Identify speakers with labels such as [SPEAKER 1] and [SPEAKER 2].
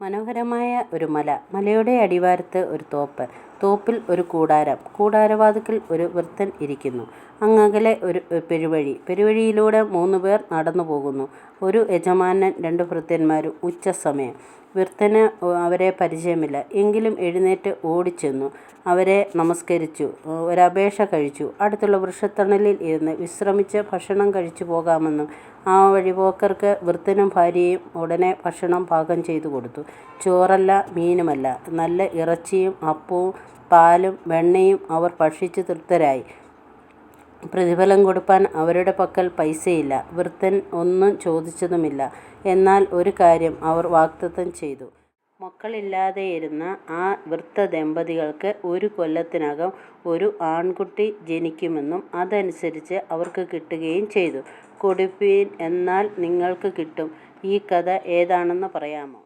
[SPEAKER 1] മനോഹരമായ ഒരു മല. മലയുടെ അടിവാരത്ത് ഒരു തോപ്പ്. തോപ്പിൽ ഒരു കൂടാരം. കൂടാരവാതിൽക്കൽ ഒരു വൃദ്ധൻ ഇരിക്കുന്നു. അങ്ങകലെ ഒരു പെരുവഴി. പെരുവഴിയിലൂടെ 3 പേർ നടന്നു പോകുന്നു. ഒരു യജമാനൻ 2 ഭൃത്യന്മാരും. ഉച്ചസമയം. വൃദ്ധന് അവരെ പരിചയമില്ല. എങ്കിലും എഴുന്നേറ്റ് ഓടിച്ചെന്നു അവരെ നമസ്കരിച്ചു. ഒരപേക്ഷ കഴിച്ചു. അടുത്തുള്ള വൃക്ഷത്തണലിൽ ഇരുന്ന് വിശ്രമിച്ച് ഭക്ഷണം കഴിച്ചു പോകാമെന്നും ആ വഴിപോക്കർക്ക് വൃദ്ധനും ഭാര്യയും ഉടനെ ഭക്ഷണം പാകം ചെയ്തു കൊടുത്തു. ചോറല്ല, മീനുമല്ല, നല്ല ഇറച്ചിയും അപ്പവും പാലും വെണ്ണയും അവർ ഭക്ഷിച്ച് തൃപ്തരായി. പ്രതിഫലം കൊടുപ്പാൻ അവരുടെ പക്കൽ പൈസയില്ല. വൃദ്ധൻ ഒന്നും ചോദിച്ചതുമില്ല. എന്നാൽ ഒരു കാര്യം അവർ വാഗ്ദത്തം ചെയ്തു. മക്കളില്ലാതെയിരുന്ന ആ വൃദ്ധദമ്പതികൾക്ക് 1 കൊല്ലത്തിനകം ഒരു ആൺകുട്ടി ജനിക്കുമെന്നും അതനുസരിച്ച് അവർക്ക് കിട്ടുകയും ചെയ്തു. കൊടുപ്പീൻ, എന്നാൽ നിങ്ങൾക്ക് കിട്ടും. ഈ കഥ ഏതാണെന്ന് പറയാമോ?